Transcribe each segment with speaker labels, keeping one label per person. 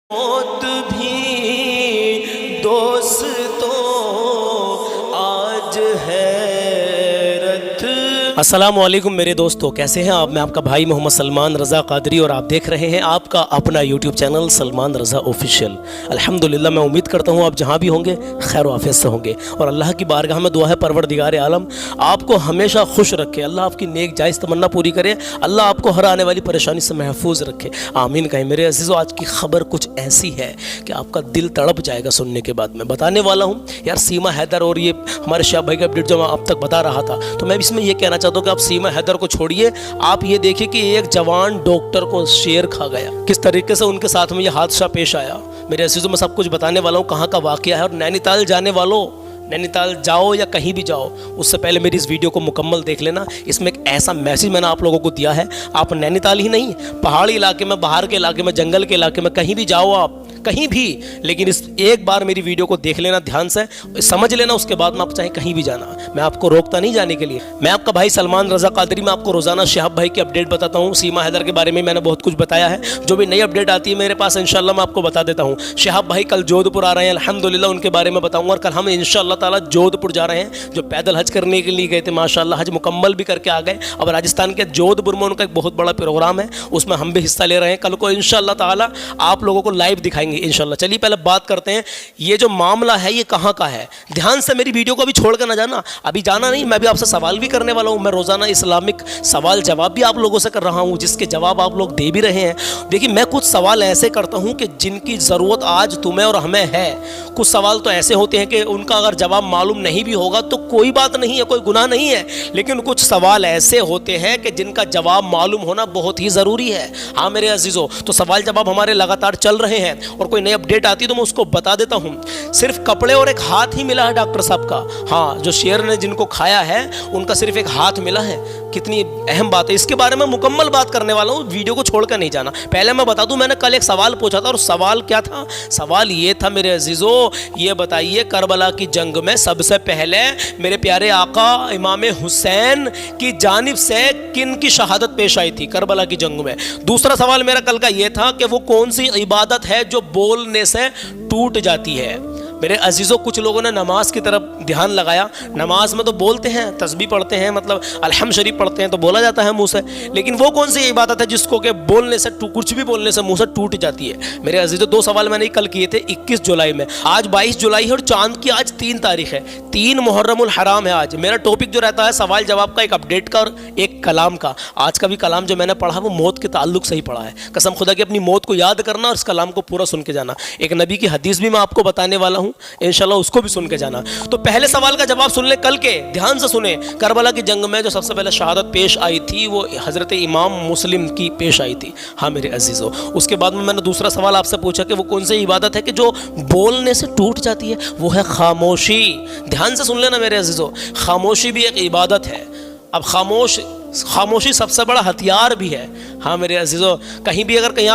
Speaker 1: मौत भी दोस्तों आज हैरत। अस्सलामु अलैकुम मेरे दोस्तों, कैसे हैं आप? मैं आपका भाई मोहम्मद सलमान रज़ा कादरी और आप देख रहे हैं आपका अपना यूट्यूब चैनल सलमान रज़ा ऑफिशियल। अल्हम्दुलिल्लाह, मैं उम्मीद करता हूँ आप जहाँ भी होंगे खैर आफियत से होंगे और अल्लाह की बारगाह में दुआ है परवरदिगार आलम आपको हमेशा खुश रखे, अल्लाह आपकी नेक जायज़ तमन्ना पूरी करे, अल्लाह आपको हर आने वाली परेशानी से महफूज रखे, आमीन कहें। मेरे अजीज़ों, आज की खबर कुछ ऐसी है कि आपका दिल तड़प जाएगा सुनने के बाद। मैं बताने वाला हूँ यार, सीमा हैदर और ये हमारे शाह भाई का अपडेट जो मैं अब तक बता रहा था, तो मैं इसमें यह कहना चाहता हूँ कि आप सीमा हैदर को छोड़िए, आप ये देखिए कि एक जवान डॉक्टर को शेर खा गया, किस तरीके से उनके साथ में ये हादसा पेश आया। मेरे अजीज़ों, मैं सब कुछ बताने वाला हूँ कहाँ का वाकया है। और नैनीताल जाने वालों, नैनीताल जाओ या कहीं भी जाओ, उससे पहले मेरी इस वीडियो को मुकम्मल देख लेना। इसमें एक ऐसा मैसेज मैंने आप लोगों को दिया है, आप नैनीताल ही नहीं, पहाड़ी इलाके में, बाहर के इलाके में, जंगल के इलाके में, कहीं भी जाओ आप, कहीं भी, लेकिन इस एक बार मेरी वीडियो को देख लेना ध्यान से, समझ लेना, उसके बाद में आप चाहे कहीं भी जाना, मैं आपको रोकता नहीं जाने के लिए। मैं आपका भाई सलमान रज़ा कादरी, मैं आपको रोज़ाना शहाब भाई की अपडेट बताता हूँ। सीमा हैदर के बारे में मैंने बहुत कुछ बताया है, जो भी नई अपडेट आती है मेरे पास इंशाल्लाह मैं आपको बता देता हूँ। शहाब भाई कल जोधपुर आ रहे हैं, अल्हम्दुलिल्लाह उनके बारे में बताऊँगा। और कल हम इंशाल्लाह ताला जोधपुर जा रहे हैं, जो पैदल हज करने के लिए गए थे, माशाल्लाह हज मुकम्मल भी करके आ गए। अब राजस्थान के जोधपुर में उनका एक बहुत बड़ा प्रोग्राम है, उसमें हम भी हिस्सा ले रहे हैं। कल को इंशाल्लाह ताला आप लोगों को लाइव दिखाएंगे इंशाल्लाह। चलिए पहले बात करते हैं, ये जो मामला है ये कहाँ का है। ध्यान से मेरी वीडियो को अभी छोड़ कर ना जाना, अभी जाना नहीं, मैं भी आपसे सवाल भी करने वाला हूँ। मैं रोज़ाना इस्लामिक सवाल जवाब भी आप लोगों से कर रहा हूँ, जिसके जवाब आप लोग दे भी रहे हैं। देखिए, मैं कुछ सवाल ऐसे करता हूँ कि जिनकी ज़रूरत आज तुम्हें और हमें है। कुछ सवाल तो ऐसे होते हैं कि उनका अगर जवाब मालूम नहीं भी होगा तो कोई बात नहीं है, कोई गुनाह नहीं है, लेकिन कुछ सवाल ऐसे होते हैं कि जिनका जवाब मालूम होना बहुत ही ज़रूरी है। हाँ मेरे अजीज़ों, तो सवाल जवाब हमारे लगातार चल रहे हैं और कोई नई अपडेट आती तो मैं उसको बता देता हूँ। सिर्फ कपड़े और एक हाथ ही मिला है डॉक्टर साहब का। हाँ, जो शेर ने जिनको खाया है उनका सिर्फ एक हाथ मिला है। कितनी अहम बात है, इसके बारे में मुकम्मल बात करने वाला हूँ, वीडियो को छोड़कर नहीं जाना। पहले मैं बता दूं, मैंने कल एक सवाल पूछा था और सवाल क्या था? सवाल ये था मेरे अजीज़ों, ये बताइए करबला की जंग में सबसे पहले मेरे प्यारे आका इमाम हुसैन की जानिब से किन की शहादत पेश आई थी करबला की जंग में? दूसरा सवाल मेरा कल का ये था कि वो कौन सी इबादत है जो बोलने से टूट जाती है? मेरे अजीज़ों, कुछ लोगों ने नमाज की तरफ ध्यान लगाया। नमाज में तो बोलते हैं, तस्बीह पढ़ते हैं, मतलब अलहम शरीफ पढ़ते हैं, तो बोला जाता है मुंह से, लेकिन वो कौन सी इबादत है जिसको कि बोलने से कुछ भी बोलने से मुंह से टूट जाती है? मेरे अजीज़ों, दो सवाल मैंने कल किए थे 21 जुलाई में। आज 22 जुलाई है और चांद की आज 3 तारीख है, 3 मुहर्रमुल हराम है आज। मेरा टॉपिक जो रहता है सवाल जवाब का, एक अपडेट का और एक कलाम का। आज का भी कलाम जो मैंने पढ़ा वो मौत के ताल्लुक से ही पढ़ा है। कसम खुदा की, अपनी मौत को याद करना और इस कलाम को पूरा सुन के जाना। एक नबी की हदीस भी मैं आपको बताने वाला हूँ इंशाल्लाह, उसको भी सुन के जाना। तो पहले सवाल का जवाब सुन ले कल के, ध्यान से सुने। करबला की जंग में जो सबसे पहले शहादत पेश आई थी वो हजरत इमाम मुस्लिम की पेश आई थी। हाँ मेरे अजीज़ों, उसके बाद में मैंने दूसरा सवाल आपसे पूछा कि वो कौन सी इबादत है कि जो बोलने से टूट जाती है? वो है खामोशी। ध्यान से सुन लेना मेरे अजीज़ों, खामोशी भी एक इबादत है। अब खामोशी सबसे बड़ा हथियार भी है। हाँ मेरे अजीज़ों, कहीं भी अगर कहीं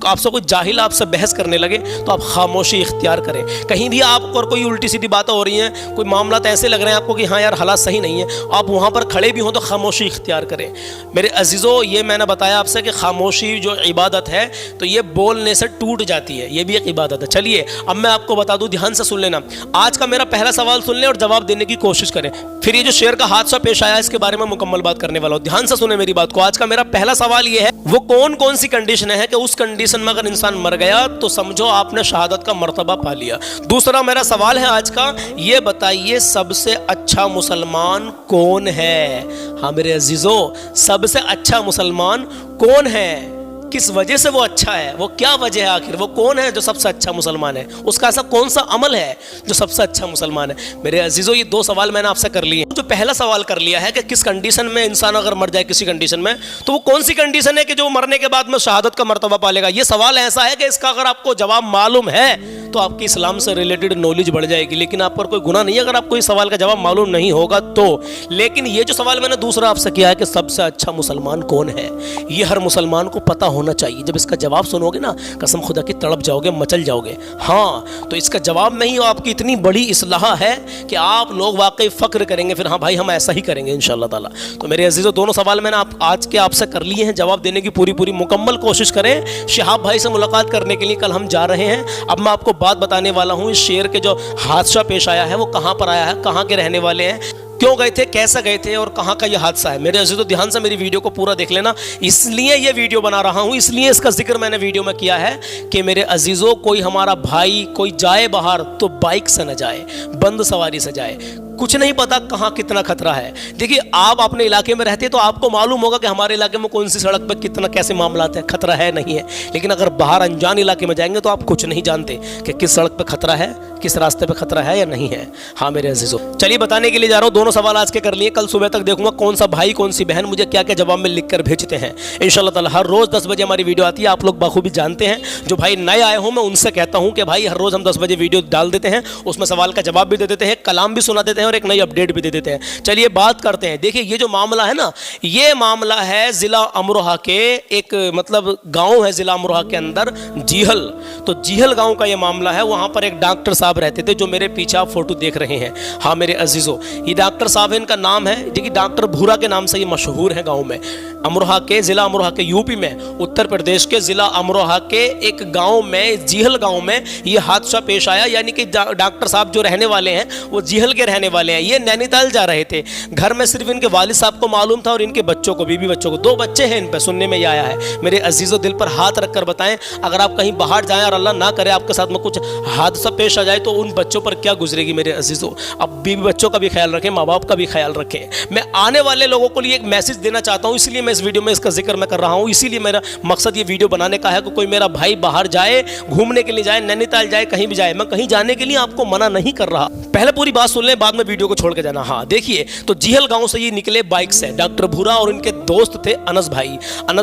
Speaker 1: आपसे कोई जाहिल आपसे बहस करने लगे तो आप खामोशी इख्तियार करें। कहीं भी आप और कोई उल्टी सीधी बातें हो रही हैं, कोई मामला तो ऐसे लग रहे हैं आपको कि हाँ यार हालात सही नहीं है, आप वहाँ पर खड़े भी हों तो खामोशी इख्तियार करें। मेरे अजीज़ों, ये मैंने बताया आपसे कि खामोशी जो इबादत है तो ये बोलने से टूट जाती है, ये भी एक इबादत है। चलिए अब मैं आपको बता दूँ, ध्यान से सुन लेना। आज का मेरा पहला सवाल सुन लें और जवाब देने की कोशिश करें, फिर ये जो शेर का हादसा पेश आया इसके बारे में मुकम्मल बात करने वाला हूँ। ध्यान से सुने मेरी बात को। आज का मेरा पहला सवाल ये है, वो कौन कौन सी कंडीशन है कि उस कंडीशन में अगर इंसान मर गया तो समझो आपने शहादत का मर्तबा पा लिया। दूसरा मेरा सवाल है आज का, ये बताइए सबसे अच्छा मुसलमान कौन है? हाँ मेरे अजीजों, सबसे अच्छा मुसलमान कौन है? किस वजह से वो अच्छा है? वो क्या वजह है आखिर? वो कौन है जो सबसे अच्छा मुसलमान है? उसका ऐसा कौन सा अमल है जो सबसे अच्छा मुसलमान है? मेरे अजीजों, ये दो सवाल मैंने आपसे कर लिए। जो पहला सवाल कर लिया है कि किस कंडीशन में इंसान अगर मर जाए किसी कंडीशन में, तो वो कौन सी कंडीशन है कि जो मरने के बाद में शहादत का मर्तबा पालेगा? ये सवाल ऐसा है कि इसका अगर आपको जवाब मालूम है तो आपकी इस्लाम से रिलेटेड नॉलेज बढ़ जाएगी। लेकिन आप पर कोई गुनाह नहीं है अगर आपको इस सवाल का जवाब मालूम नहीं होगा तो। लेकिन ये जो सवाल मैंने दूसरा आपसे किया है कि सबसे अच्छा मुसलमान कौन है, ये हर मुसलमान को पता होना चाहिए। जब इसका जवाब सुनोगे ना, कसम खुदा की तड़प जाओगे, मचल जाओगे। हाँ, तो इसका जवाब में ही आपकी इतनी बड़ी इस्लाह है कि आप लोग वाकई फ़ख्र करेंगे, फिर हाँ भाई हम ऐसा ही करेंगे इंशाअल्लाह ताला। तो मेरे अजीज़ों, दोनों सवाल मैंने आज के आपसे कर लिए हैं, जवाब देने की पूरी मुकम्मल कोशिश करें। शिहाब भाई से मुलाकात करने के लिए कल हम जा रहे हैं। अब मैं आपको बात बताने वाला हूँ, इस शेर के जो हादसा पेश आया है वो कहाँ पर आया है, कहाँ के रहने वाले हैं, क्यों गए थे, कैसे गए थे और कहाँ का ये हादसा है। मेरे अजीज़ों, ध्यान से मेरी वीडियो को पूरा देख लेना। इसलिए ये वीडियो बना रहा हूँ, इसलिए इसका जिक्र मैंने वीडियो में किया है कि मेरे अजीज़ों, कोई हमारा भाई कोई जाए बाहर तो बाइक से न जाए, बंद सवारी से जाए। कुछ नहीं पता कहाँ कितना खतरा है। देखिए, आप अपने इलाके में रहते हैं तो आपको मालूम होगा कि हमारे इलाके में कौन सी सड़क पर कितना कैसे मामला है, खतरा है नहीं है। लेकिन अगर बाहर अनजान इलाके में जाएंगे तो आप कुछ नहीं जानते कि किस सड़क पर खतरा है, किस रास्ते पे खतरा है या नहीं है। हाँ मेरे अजीज़ों, चलिए बताने के लिए जा रहा हूँ। दोनों सवाल आज के कर लिए, कल सुबह तक देखूंगा कौन सा भाई कौन सी बहन मुझे क्या क्या जवाब में लिख कर भेजते हैं। इंशाअल्लाह ताला हर रोज़ 10 बजे हमारी वीडियो आती है, आप लोग बखूबी जानते हैं। जो भाई नए आए हों, मैं उनसे कहता हूँ कि भाई हर रोज़ हम 10 बजे वीडियो डाल देते हैं, उसमें सवाल का जवाब भी दे देते हैं, कलाम भी सुना देते हैं और एक नई अपडेट भी दे देते हैं। चलिए बात करते हैं। देखिए, ये जो मामला है ना, ये मामला है ज़िला अमरोहा के, एक मतलब गाँव है ज़िला अमरोहा के अंदर, जीहल। तो जीहल गाँव का ये मामला है। वहाँ पर एक डॉक्टर साहब रहते थे, जो मेरे पीछे आप फोटो देख रहे हैं। हाँ मेरे अजीज़ों, ये डॉक्टर साहब है, इनका नाम है, देखिए डॉक्टर भूरा के नाम से ये मशहूर है गांव में। अमरोहा के, ज़िला अमरोहा के, यूपी में, उत्तर प्रदेश के ज़िला अमरोहा के एक गांव में, जीहल गांव में ये हादसा पेश आया। यानी कि डॉक्टर साहब जो रहने वाले हैं वो जीहल के रहने वाले हैं। ये नैनीताल जा रहे थे। घर में सिर्फ इनके वालिद साहब को मालूम था और इनके बच्चों को, बीबी बच्चों को। 2 बच्चे हैं इन पर, सुनने में ये आया है। मेरे अजीज़ों, दिल पर हाथ रख कर बताएं, अगर आप कहीं बाहर जाएं और अल्लाह ना करे आपके साथ में कुछ हादसा पेश आ जाए तो उन बच्चों पर क्या गुजरेगी मेरे अजीज़ों। अब बीबी बच्चों का भी ख्याल रखें, माँ बाप का भी ख्याल रखें। मैं आने वाले लोगों को लिए एक मैसेज देना चाहता हूँ, इसलिए मैं इस वीडियो में इसका जिक्र मैं कर रहा हूँ। इसीलिए मेरा मकसद ये वीडियो बनाने का है कि कोई मेरा भाई बाहर जाए, घूमने के लिए जाए, नैनीताल जाए, कहीं भी जाए, मैं कहीं जाने के लिए आपको मना नहीं कर रहा। पहले पूरी बात सुन लें, बाद में वीडियो को छोड़ के जाना। हाँ देखिए, तो जीहल गांव से ये निकले बाइक से। डॉक्टर भूरा और इनके दोस्त थे अनस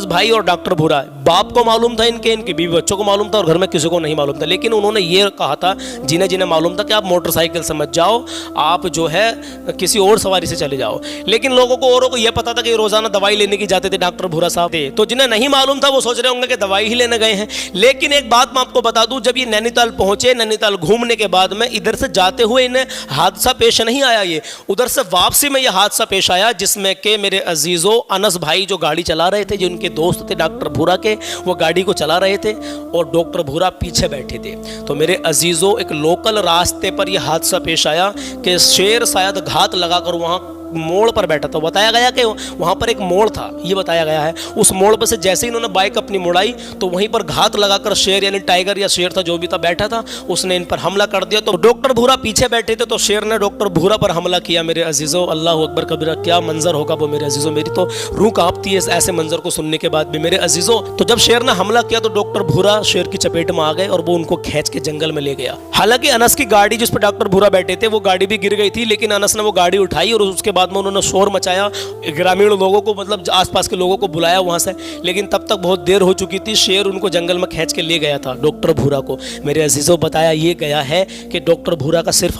Speaker 1: भाई और डॉक्टर भूरा। बाप को मालूम था, इनके बीवी बच्चों को मालूम था और घर में किसी को नहीं मालूम था। लेकिन उन्होंने ये कहा था, जिन्हें जिन्हें मालूम था, कि आप मोटरसाइकिल से मत जाओ, आप जो है किसी और सवारी से चले जाओ। लेकिन लोगों को, औरों को यह पता था कि रोजाना दवाई लेने की जाते थे डॉक्टर भूरा साहब थे। तो जिन्हें नहीं मालूम था वो सोच रहे होंगे कि दवाई ही लेने गए हैं। लेकिन एक बात मैं आपको बता दूं, जब ये नैनीताल पहुंचे, नैनीताल घूमने के बाद में इधर से जाते हुए इन्हें हादसा पेश नहीं आया, ये उधर से वापसी में यह हादसा पेश आया, जिसमें के मेरे अजीजों, अनस भाई जो गाड़ी चला रहे थे, जो उनके दोस्त थे डॉक्टर भूरा के, वो गाड़ी को चला रहे थे और डॉक्टर भूरा पीछे बैठे थे। तो मेरे अजीजों, एक लोकल रास्ते पर यह हादसा पेश आया कि शेर शायद घात लगाकर वहां मोड़ पर बैठा था। बताया गया कि वहाँ पर एक मोड़ था, ये बताया गया है। उस मोड़ पर से जैसे ही इन्होंने बाइक अपनी मुड़ाई तो वहीं पर घात लगाकर शेर, यानी टाइगर या शेर था जो भी था बैठा था, उसने इन पर हमला कर दिया। तो डॉक्टर भूरा पीछे बैठे थे, तो शेर ने डॉक्टर भूरा पर हमला किया। मेरे अजीज़ों, अल्लाह अकबर कबीरा, क्या मंजर होगा वो मेरे अजीज़ों। मेरी तो रूह कांपती है ऐसे मंजर को सुनने के बाद भी मेरे अजीज़ों। तो जब शेर ने हमला किया तो डॉक्टर भूरा शेर की चपेट में आ गए और वो उनको खींच के जंगल में ले गया। हालांकि अनस की गाड़ी जिस पर डॉक्टर भूरा बैठे थे वो गाड़ी भी गिर गई थी, लेकिन अनस ने वो गाड़ी उठाई और उसके बाद में उन्होंने शोर मचाया, ग्रामीण लोगों को, मतलब आसपास के लोगों को बुलाया वहां से। लेकिन तब तक बहुत देर हो चुकी थी, शेर उनको जंगल में खींच के ले गया था डॉक्टर भूरा को। मेरे अजीजों, बताया ये गया है कि डॉक्टर भूरा का सिर्फ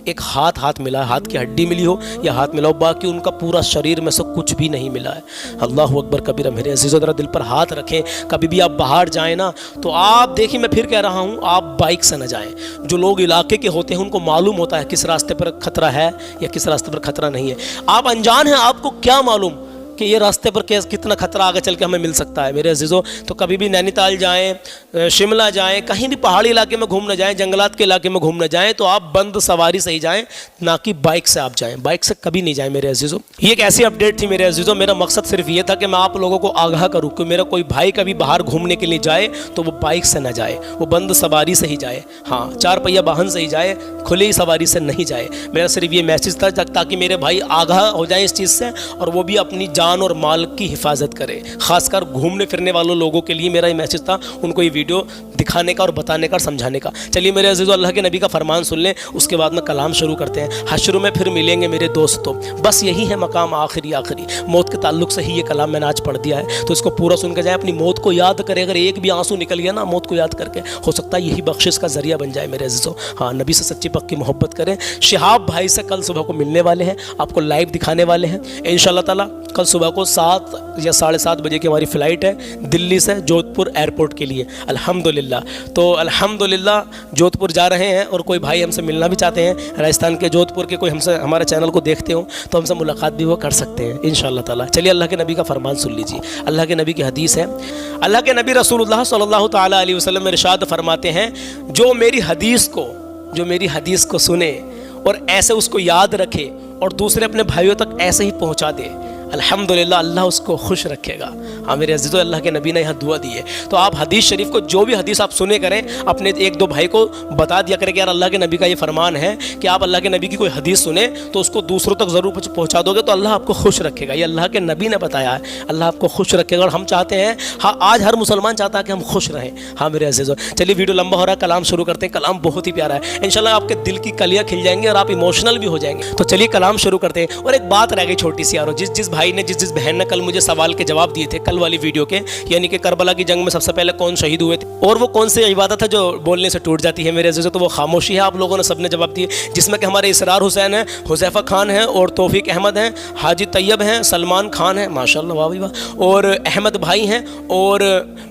Speaker 1: एक हाथ मिला, हाथ की हड्डी मिली हो या हाथ मिला हो, बाकी उनका पूरा शरीर में से कुछ भी नहीं मिला है। अल्लाह अकबर कबीरा। मेरे अजीजों, जरा दिल पर हाथ रखें। कभी भी आप बाहर जाएं ना, तो आप देखिए, मैं फिर कह रहा हूं, आप बाइक से ना जाएं। जो लोग इलाके के होते हैं उनको मालूम होता है किस रास्ते पर खतरा है या किस रास्ते पर खतरा नहीं है। आप अनजान हैं, आपको क्या मालूम कि ये रास्ते पर कितना खतरा आगे चल के हमें मिल सकता है। मेरे अजीज़ों, तो कभी भी नैनीताल जाएं, शिमला जाएं, कहीं भी पहाड़ी इलाके में घूमने जाएं, जंगलात के इलाके में घूमने जाएं, तो आप बंद सवारी से ही जाएं, ना कि बाइक से आप जाएं। बाइक से कभी नहीं जाएं मेरे अजीज़ों। ये एक ऐसी अपडेट थी मेरे अजीज़ों। मेरा मकसद सिर्फ ये था कि मैं आप लोगों को आगाह करूँ कि मेरा कोई भाई कभी बाहर घूमने के लिए जाए तो वो बाइक से ना जाए, वो बंद सवारी से ही जाए। हाँ, 4 पहिया वाहन से ही जाए, खुली सवारी से नहीं जाए। मेरा सिर्फ ये मैसेज था ताकि मेरे भाई आगाह हो जाएं इस चीज़ से और वो भी अपनी जान और माल की हिफाजत करें। ख़ासकर घूमने फिरने वालों लोगों के लिए मेरा ये मैसेज था, उनको ये वीडियो दिखाने का और बताने का और समझाने का। चलिए मेरे अज़ीज़ो, अल्लाह के नबी का फरमान सुन लें, उसके बाद में कलाम शुरू करते हैं। हश्र में फिर मिलेंगे मेरे दोस्तों, बस यही है मकाम आखिरी आखिरी। मौत के ताल्लुक से ही ये कलाम मैंने आज पढ़ दिया है, तो इसको पूरा सुन के जाए, अपनी मौत को याद करें। अगर एक भी आंसू निकल गया ना मौत को याद करके, हो सकता है यही बख्शिश का जरिया बन जाए मेरे अज़ीज़ो। हाँ, नबी से सच्ची पक्की मोहब्बत करें। शिहाब भाई से कल सुबह को मिलने वाले हैं, आपको लाइव दिखाने वाले हैं इंशाअल्लाह ताला। कल सुबह को 7 या 7:30 बजे की हमारी फ़्लाइट है दिल्ली से जोधपुर एयरपोर्ट के लिए, अल्हम्दुलिल्लाह। तो अल्हम्दुलिल्लाह जोधपुर जा रहे हैं, और कोई भाई हमसे मिलना भी चाहते हैं राजस्थान के जोधपुर के, कोई हमसे हमारे चैनल को देखते हो तो हमसे मुलाकात भी वो कर सकते हैं इंशाअल्लाह ताला। चलिए अल्लाह के नबी का फरमान सुन लीजिए। अल्लाह के नबी की हदीस है, अल्लाह के नबी रसूलुल्लाह सल्लल्लाहु ताला अलैहि वसल्लम इरशाद फरमाते हैं, जो मेरी हदीस को सुने और ऐसे उसको याद रखे और दूसरे अपने भाइयों तक ऐसे ही पहुंचा दे, अल्हम्दुलिल्लाह अल्लाह उसको खुश रखेगा। हाँ मेरे अज़ीज़ों, अल्लाह के नबी ने यहाँ दुआ दी है। तो आप हदीस शरीफ को, जो भी हदीस आप सुने करें, अपने 1-2 भाई को बता दिया करें कि यार अल्लाह के नबी का ये फरमान है कि आप अल्लाह के नबी की कोई हदीस सुने तो उसको दूसरों तक ज़रूर पहुँचा दोगे तो अल्लाह आपको खुश रखेगा। ये अल्लाह के नबी ने बताया है, अल्लाह आपको खुश रखेगा। और हम चाहते हैं, हाँ आज हर मुसलमान चाहता है कि हम खुश रहें। हाँ मेरे अज़ीज़ों, चलिए वीडियो लंबा हो रहा है, कलाम शुरू करते हैं। कलाम बहुत ही प्यारा है, इंशाल्लाह आपके दिल की कलियाँ खिल जाएंगी और आप इमोशनल भी हो जाएंगे। तो चलिए कलाम शुरू करते हैं। और एक बात रह गई छोटी सी यारो, जिस भाई ने, जिस बहन ने कल मुझे सवाल के जवाब दिए थे कल वाली वीडियो के, यानी कि करबला की जंग में सबसे पहले कौन शहीद हुए थे और वो कौन सी इबादत है जो बोलने से टूट जाती है मेरे अज़ीज़ों, तो वो खामोशी है। आप लोगों ने सबने जवाब दिए, जिसमें कि हमारे इसरार हुसैन है, हुज़ैफ़ा खान है, और तौफ़ीक अहमद हैं, हाजी तैयब हैं, सलमान खान है, माशाअल्लाह वाह भाई वाह, और अहमद भाई हैं, और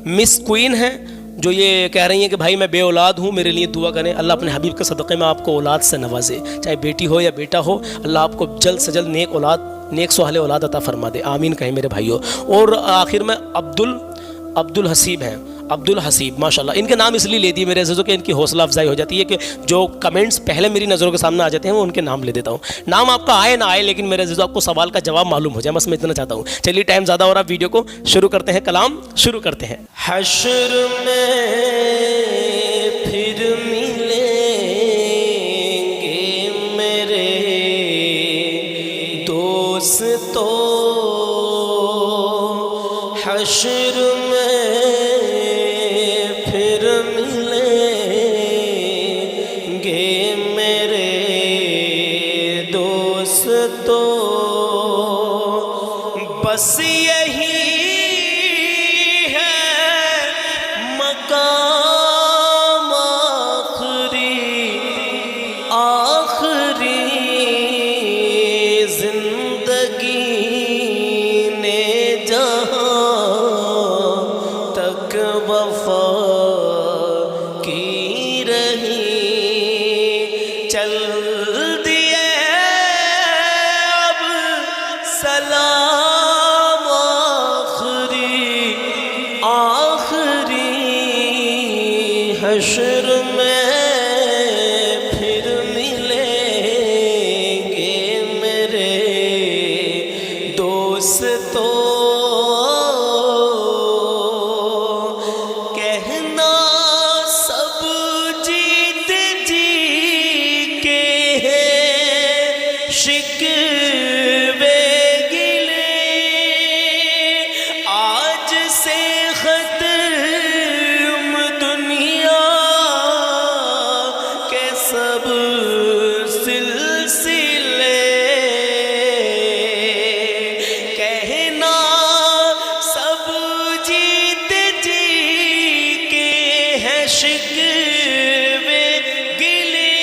Speaker 1: मिस क्वीन हैं, जो ये कह रही हैं कि भाई मैं बे औलाद हूँ, मेरे लिए दुआ करें। अल्लाह अपने हबीब के सदक़े में आपको औलाद से नवाजे, चाहे बेटी हो या बेटा हो, अल्लाह आपको जल्द से जल्द नेक औलाद, नेक सोहले औलाद अता फरमा दे, आमीन कहें मेरे भाइयों। और आखिर में अब्दुल हसीब हैं, अब्दुल हसीब माशाल्लाह। इनके नाम इसलिए ले दिए मेरे अज़ीज़ों कि इनकी हौसला अफजाई हो जाती है कि जो कमेंट्स पहले मेरी नज़रों के सामने आ जाते हैं वो उनके नाम ले देता हूँ। नाम आपका आए ना आए, लेकिन मेरे अज़ीज़ों आपको सवाल का जवाब मालूम हो जाए, बस मैं इतना चाहता हूँ। चलिए टाइम ज़्यादा हो रहा, वीडियो को शुरू करते हैं, कलाम शुरू करते हैं। हश्र में फिर मिलेंगे मेरे दोस्तों, हश्र तो बस यही है मकाम आखिरी जिंदगी ने जहां तक वफा की रही, चल सलाम आखिरी हश्र में फिर मिलेंगे मेरे दोस्तों, कहना सब जीत जी के हैं शिकवे, सब सिलसिले कहना सब जीत जी के हैं शिकवे गिले,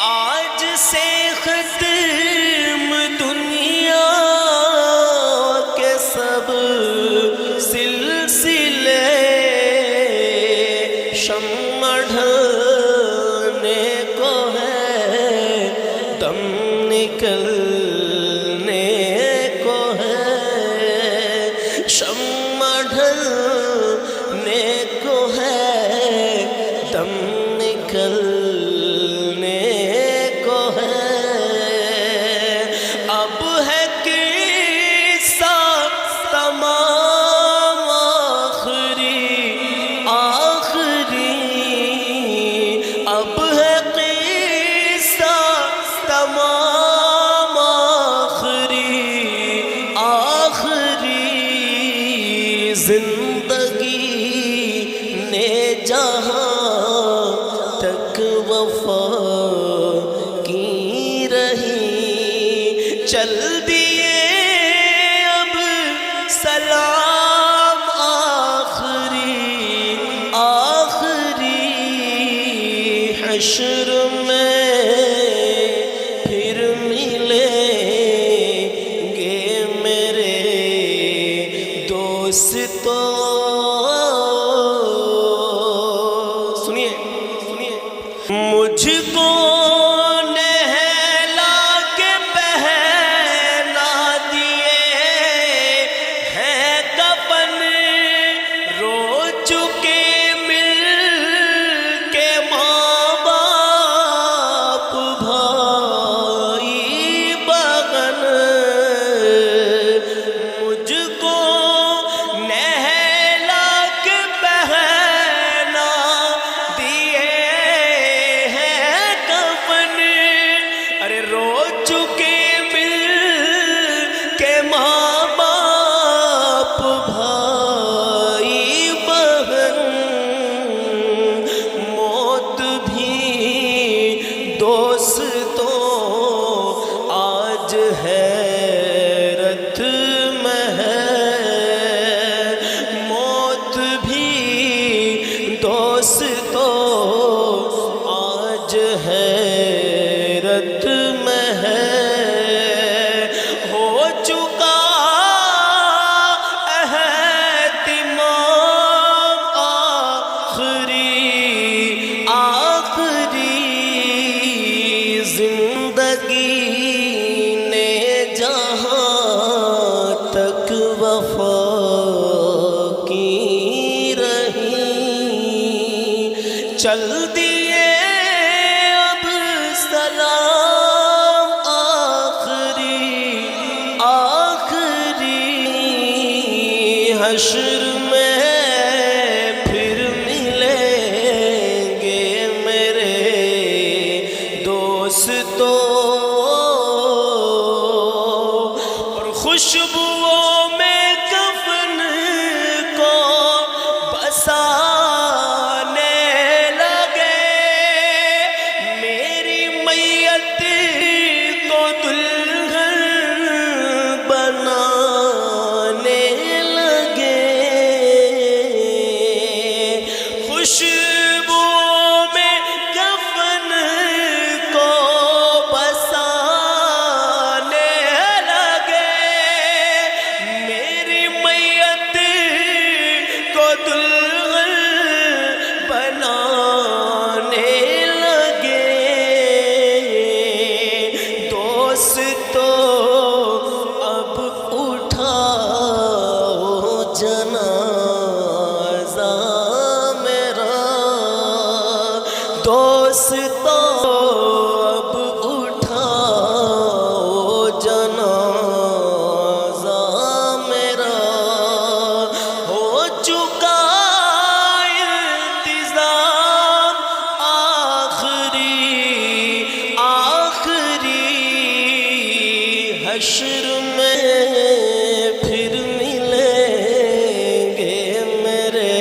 Speaker 1: आज से खत्म दुनिया के सब सिलसिले, शम्मा ढलने को है, दम निकलने को है, शम्मा ढलने को है, दम निकलने को है। अब है किस्सा तमाम आखिरी, अब है किस्सा तमाम आखिरी जहां तक वफा की रही। चल दिए अब सलाम आखिरी आखिरी, हश्र में फिर मिलेंगे मेरे दोस्तों। सुनिए सुनिए, मुझको नहला के पहना दिए हैं कफन, रो चुके मिल के माँ बाप भाई बहन। मुझको नहला के पहना दिए हैं कफन, अरे रो चुके मिल के माँ बाप भाई बहन। मौत भी दोस्तों आज हैरत में है। मौत भी दोस्तों आज हैरत में है। हो चुका एहतिमाम आखिरी आखिरी, जिंदगी ने जहां तक वफा की रही। चल दिए अब सलाम आखिरी आखिरी, हश्र में फिर मिलेंगे मेरे दोस्तों। और खुशबुओं में कफन को बसाने लगे, मेरी मैयत को दुल्हन बनाने लगे। खुशबुओं में कफन को बसाने लगे, मेरी मैयत को दुल्हन बनाने लगे। दोस्तों अब उठाओ जनाजा मेरा। दोस्तों अब उठाओ जनाजा मेरा। हो चुका इंतजाम आखिरी आखिरी, हश्र में फिर मिलेंगे मेरे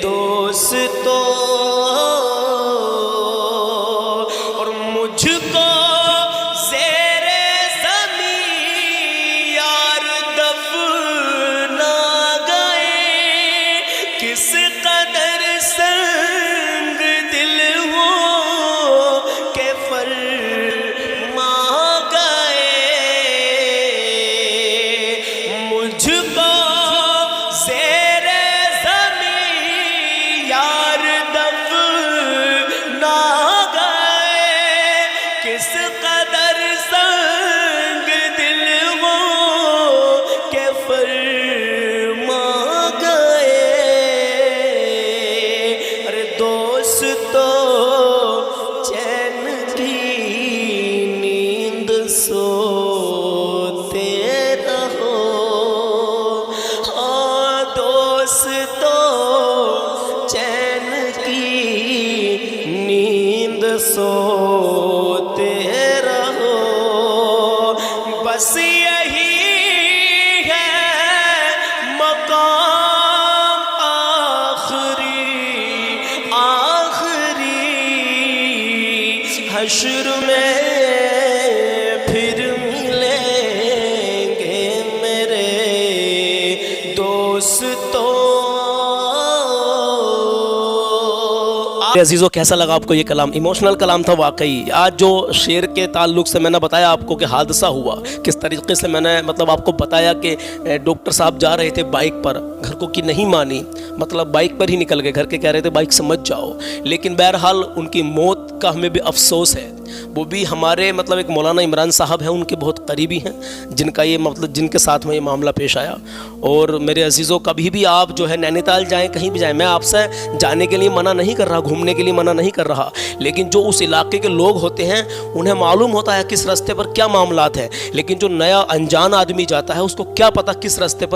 Speaker 1: दोस्तों। और मुझको ज़ेरे ज़मीं यार दफना गए, किस कदर संग दिल हो के फरमा गए। मुझको ज़ेरे ज़मीं यार दफना गए, किस कदर संग दिल हो के फरमा गए। अरे दोस्तों चैन की नींद सोते रहो। हाँ दोस्तों चैन की नींद सोते रहो। बस यही है मकाम आखिरी हश्र में फिर मिलेंगे मेरे दोस्तों। अजीज़ों, कैसा लगा आपको ये कलाम? इमोशनल कलाम था वाकई। आज जो शेर के ताल्लुक से मैंने बताया आपको कि हादसा हुआ, किस तरीके से मैंने मतलब आपको बताया कि डॉक्टर साहब जा रहे थे बाइक पर, घर को की नहीं मानी, मतलब बाइक पर ही निकल गए, घर के कह रहे थे बाइक से मत जाओ, लेकिन बहरहाल उनकी मौत का हमें भी अफसोस है। वो भी हमारे मतलब एक मौलाना इमरान साहब हैं, उनके बहुत करीबी हैं, जिनका ये मतलब जिनके साथ में ये मामला पेश आया। और मेरे अजीज़ों, कभी भी आप जो है नैनीताल जाएं, कहीं भी जाएं, मैं आपसे जाने के लिए मना नहीं कर रहा, घूमने के लिए मना नहीं कर रहा, लेकिन जो उस इलाके के लोग होते हैं उन्हें मालूम होता है किस रास्ते पर क्या मामलात है, लेकिन जो नया अनजान आदमी जाता है उसको क्या पता किस रास्ते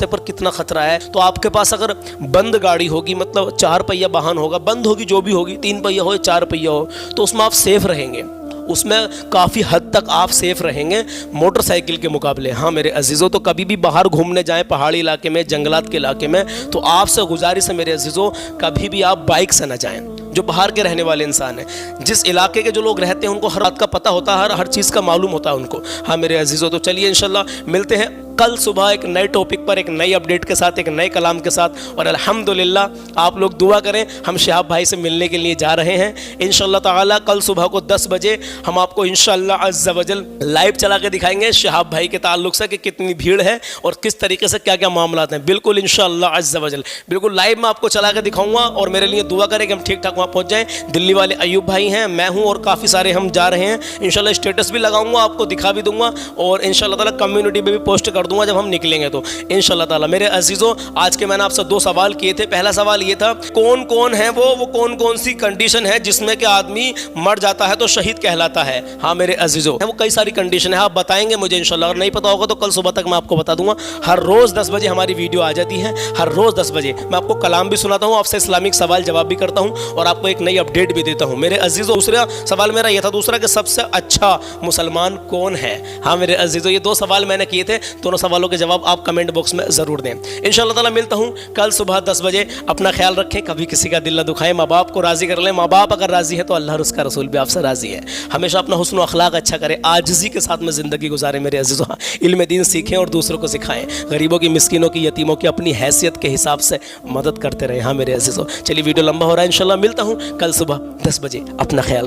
Speaker 1: पर कितना ख़तरा है। तो आपके पास अगर बंद गाड़ी होगी, मतलब 4 पहिया वाहन होगा, बंद होगी जो भी होगी, 3 पहिया हो या 4 पहिया हो, तो उसमें आप सेफ रहेंगे, उसमें काफ़ी हद तक आप सेफ रहेंगे मोटरसाइकिल के मुकाबले। हाँ मेरे अजीज़ों, तो कभी भी बाहर घूमने जाएं, पहाड़ी इलाके में, जंगलात के इलाके में, तो आपसे गुजारिश है मेरे अजीज़ों, कभी भी आप बाइक से ना जाएं। जो बाहर के रहने वाले इंसान हैं, जिस इलाके के जो लोग रहते हैं, उनको हर बात का पता होता है, हर चीज़ का मालूम होता है उनको। हाँ मेरे अजीज़ों, तो चलिए इंशाल्लाह मिलते हैं कल सुबह एक नए टॉपिक पर, एक नई अपडेट के साथ, एक नए कलाम के साथ। और अल्हम्दुलिल्लाह आप लोग दुआ करें, हम शहाब भाई से मिलने के लिए जा रहे हैं इंशाअल्लाह ताला। कल सुबह को 10 बजे हम आपको इंशाअल्लाह अज़्ज़ा वजल लाइव चला के दिखाएंगे शहाब भाई के ताल्लुक से कि कितनी भीड़ है और किस तरीके से क्या क्या मामलात हैं। बिल्कुल इंशाअल्लाह अज़्ज़ा वजल बिल्कुल लाइव में आपको चला के दिखाऊंगा। और मेरे लिए दुआ करें कि हम ठीक ठाक वहाँ पहुँच जाएँ। दिल्ली वाले अयूब भाई हैं, मैं हूँ और काफ़ी सारे हम जा रहे हैं इंशाअल्लाह। स्टेटस भी लगाऊंगा, आपको दिखा भी दूंगा और इंशाअल्लाह ताला कम्युनिटी में भी पोस्ट कर दूंगा जब हम निकलेंगे तो इंशाअल्लाह ताला। मेरे अजीज़ों, आज के मैंने आपसे 2 सवाल किए थे। पहला सवाल ये था, कौन कौन है वो कौन कौन सी कंडीशन है जिसमें कि आदमी मर जाता है तो शहीद कहलाता है। हाँ मेरे अजीज़ों, वो कई सारी कंडीशन है, आप बताएंगे मुझे इंशाअल्लाह। अगर नहीं पता होगा तो कल सुबह तक मैं आपको बता दूंगा। हर रोज़ 10 बजे हमारी वीडियो आ जाती है, हर रोज़ 10 बजे मैं आपको कलाम भी सुनाता हूँ, आपसे इस्लामिक सवाल जवाब भी करता हूँ और आपको एक नई अपडेट भी देता हूँ मेरे अजीज़ों। दूसरा सवाल मेरा यह था, दूसरा कि सबसे अच्छा मुसलमान कौन है। हाँ मेरे अजीज़ों, ये 2 सवाल मैंने किए थे, दोनों सवालों के जवाब आप कमेंट बॉक्स में ज़रूर दें इंशाअल्लाह ताला। मिलता हूँ कल सुबह 10 बजे। अपना ख्याल रखें, कभी किसी का दिल न दुखाएं, माँ बाप को राज़ी कर लें। माँ बाप अगर राज़ी है तो अल्लाह और उसका रसूल भी आपसे राज़ी है। हमेशा अपना हुस्न व अखलाक अच्छा करें, आजिज़ी के साथ में ज़िंदगी गुजारें मेरे अजीज़ों। इल्म दीन सीखें और दूसरों को सिखाएं, गरीबों की, मिस्किनों की, यतीमों की अपनी हैसियत के हिसाब से मदद करते रहें। हाँ मेरे अजीज़ों, चलिए वीडियो लंबा हो रहा है, इंशाअल्लाह मिलता हूँ कल सुबह 10 बजे। अपना ख्याल